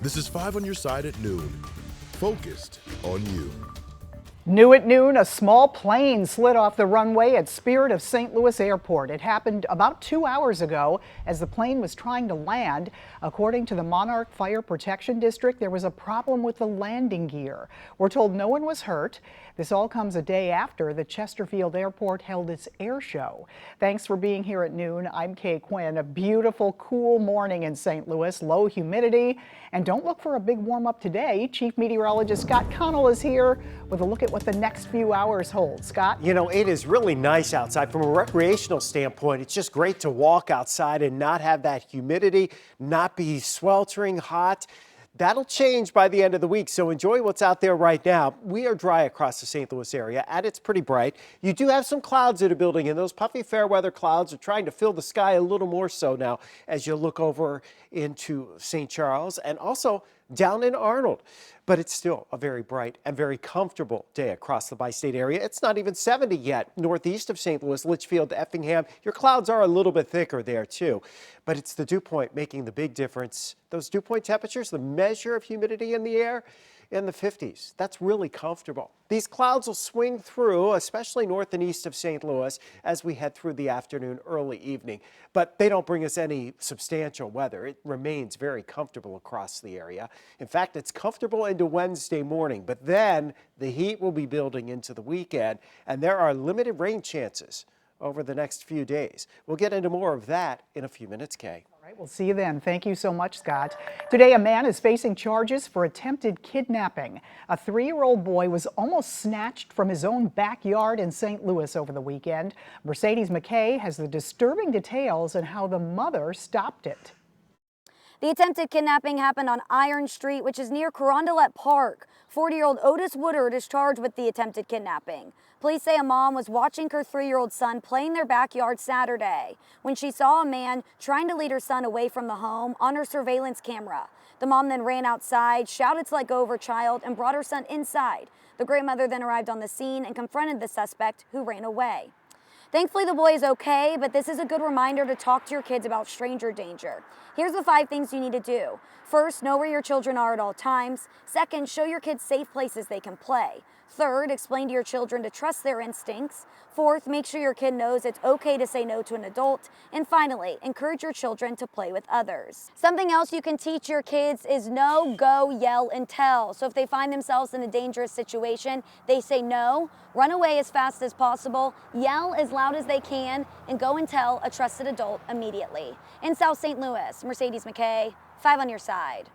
This is 5 on your side at noon. Focused on you. New at noon, a small plane slid off the runway at Spirit of St. Louis Airport. It happened about 2 hours ago as the plane was trying to land. According to the Monarch Fire Protection District, there was a problem with the landing gear. We're told no one was hurt. This all comes a day after the Chesterfield Airport held its air show. Thanks for being here at noon. I'm Kay Quinn. A beautiful, cool morning in St. Louis, low humidity. And don't look for a big warm up today. Chief Meteorologist Scott Connell is here with a look at what the next few hours hold. Scott? You know, it is really nice outside. From a recreational standpoint, it's just great to walk outside and not have that humidity, not be sweltering hot. That'll change by the end of the week, so enjoy what's out there right now. We are dry across the St. Louis area, and it's pretty bright. You do have some clouds that are building, and those puffy fair weather clouds are trying to fill the sky a little more so now as you look over into St. Charles and also down in Arnold. But it's still a very bright and very comfortable day across the bi-state area. It's not even 70 yet. Northeast of St. Louis, Litchfield, Effingham, your clouds are a little bit thicker there too. But it's the dew point making the big difference. Those dew point temperatures, the measure of humidity in the air, in the 50s. That's really comfortable. These clouds will swing through, especially north and east of St. Louis, as we head through the afternoon, early evening. But they don't bring us any substantial weather. It remains very comfortable across the area. In fact, it's comfortable into Wednesday morning, but then the heat will be building into the weekend, and there are limited rain chances over the next few days. We'll get into more of that in a few minutes, Kay. All right, we'll see you then. Thank you so much, Scott. Today, a man is facing charges for attempted kidnapping. A 3-year-old boy was almost snatched from his own backyard in St. Louis over the weekend. Mercedes McKay has the disturbing details and how the mother stopped it. The attempted kidnapping happened on Iron Street, which is near Carondelet Park. 40-year-old Otis Woodard is charged with the attempted kidnapping. Police say a mom was watching her 3-year-old son play in their backyard Saturday when she saw a man trying to lead her son away from the home on her surveillance camera. The mom then ran outside, shouted to let go of her child, and brought her son inside. The grandmother then arrived on the scene and confronted the suspect, who ran away. Thankfully, the boy is okay, but this is a good reminder to talk to your kids about stranger danger. Here's the 5 things you need to do. First, know where your children are at all times. Second, show your kids safe places they can play. Third, explain to your children to trust their instincts. Fourth, make sure your kid knows it's okay to say no to an adult. And finally, encourage your children to play with others. Something else you can teach your kids is no, go, yell, and tell. So if they find themselves in a dangerous situation, they say no, run away as fast as possible, yell as loud as they can, and go and tell a trusted adult immediately. In South St. Louis, Mercedes McKay, 5 on your side.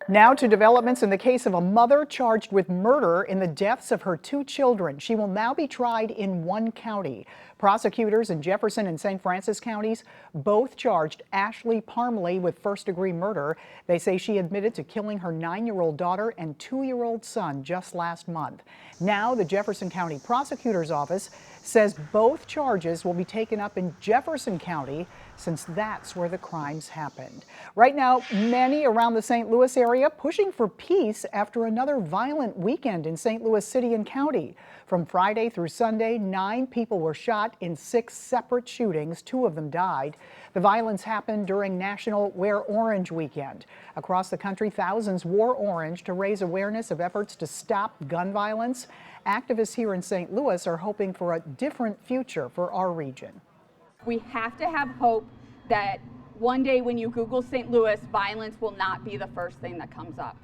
Now to developments in the case of a mother charged with murder in the deaths of her 2 children. She will now be tried in 1 county. Prosecutors in Jefferson and St. Francis counties both charged Ashley Parmley with first-degree murder. They say she admitted to killing her 9-year-old daughter and 2-year-old son just last month. Now the Jefferson County Prosecutor's Office says both charges will be taken up in Jefferson County since that's where the crimes happened. Right now, many around the St. Louis area pushing for peace after another violent weekend in St. Louis City and County. From Friday through Sunday, 9 people were shot in 6 separate shootings. 2 of them died. The violence happened during National Wear Orange weekend. Across the country, thousands wore orange to raise awareness of efforts to stop gun violence. Activists here in St. Louis are hoping for a different future for our region. We have to have hope that one day when you Google St. Louis, violence will not be the first thing that comes up.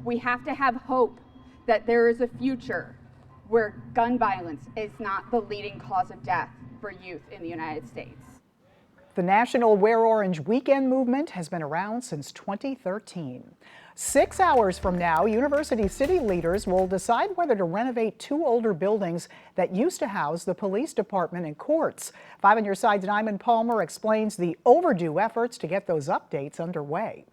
We have to have hope that there is a future where gun violence is not the leading cause of death for youth in the United States. The National Wear Orange Weekend movement has been around since 2013. 6 hours from now, University City leaders will decide whether to renovate 2 older buildings that used to house the police department and courts. 5 on your side's Nyman Palmer explains the overdue efforts to get those updates underway.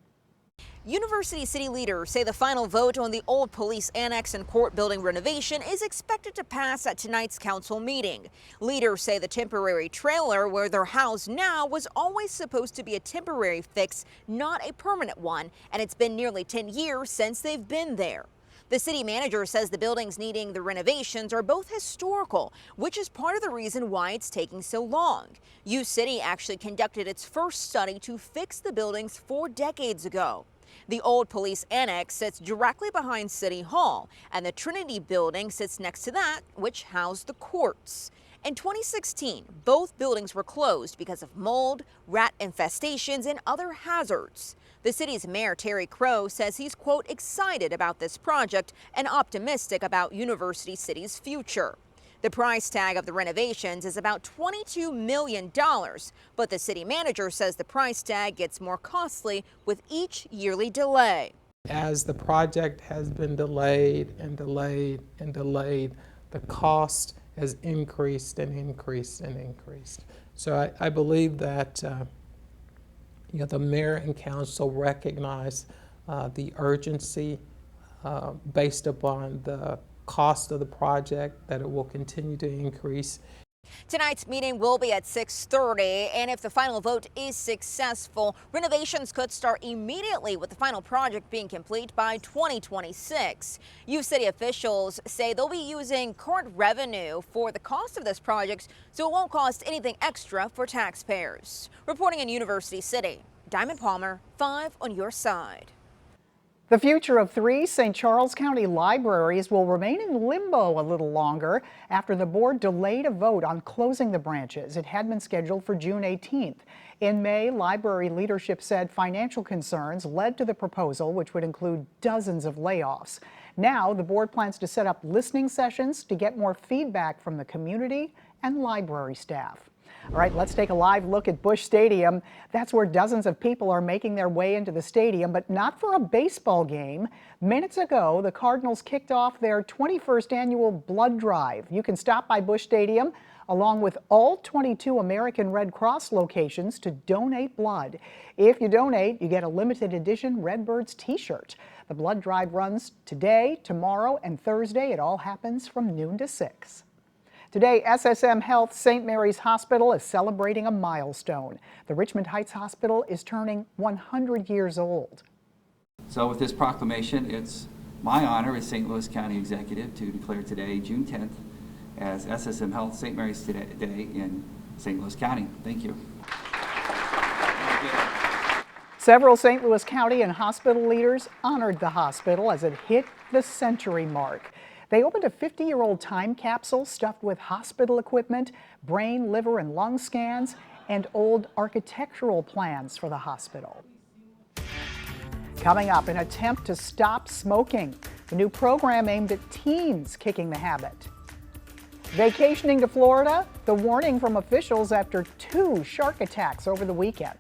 University City leaders say the final vote on the old police annex and court building renovation is expected to pass at tonight's council meeting. Leaders say the temporary trailer where they're housed now was always supposed to be a temporary fix, not a permanent one, and it's been nearly 10 years since they've been there. The city manager says the buildings needing the renovations are both historical, which is part of the reason why it's taking so long. U City actually conducted its first study to fix the buildings 4 decades ago. The old police annex sits directly behind City Hall, and the Trinity building sits next to that, which housed the courts. In 2016, both buildings were closed because of mold, rat infestations, and other hazards. The city's mayor, Terry Crow, says he's, quote, excited about this project and optimistic about University City's future. The price tag of the renovations is about $22 million, but the city manager says the price tag gets more costly with each yearly delay. As the project has been delayed and delayed and delayed, the cost has increased and increased and increased. So I believe that the mayor and council recognize the urgency based upon the cost of the project, that it will continue to increase. Tonight's meeting will be at 6:30, and if the final vote is successful, renovations could start immediately, with the final project being complete by 2026. U City officials say they'll be using current revenue for the cost of this project, so it won't cost anything extra for taxpayers. Reporting in University City, Diamond Palmer, 5 on your side. The future of 3 St. Charles County libraries will remain in limbo a little longer after the board delayed a vote on closing the branches. It had been scheduled for June 18th. In May, library leadership said financial concerns led to the proposal, which would include dozens of layoffs. Now, the board plans to set up listening sessions to get more feedback from the community and library staff. All right, let's take a live look at Busch Stadium. That's where dozens of people are making their way into the stadium, but not for a baseball game. Minutes ago, the Cardinals kicked off their 21st annual blood drive. You can stop by Busch Stadium along with all 22 American Red Cross locations to donate blood. If you donate, you get a limited edition Redbirds t-shirt. The blood drive runs today, tomorrow, and Thursday. It all happens from noon to 6. Today, SSM Health St. Mary's Hospital is celebrating a milestone. The Richmond Heights Hospital is turning 100 years old. So with this proclamation, it's my honor as St. Louis County Executive to declare today, June 10th, as SSM Health St. Mary's Day in St. Louis County. Thank you. Several St. Louis County and hospital leaders honored the hospital as it hit the century mark. They opened a 50-year-old time capsule stuffed with hospital equipment, brain, liver, and lung scans, and old architectural plans for the hospital. Coming up, an attempt to stop smoking. The new program aimed at teens kicking the habit. Vacationing to Florida, the warning from officials after 2 shark attacks over the weekend.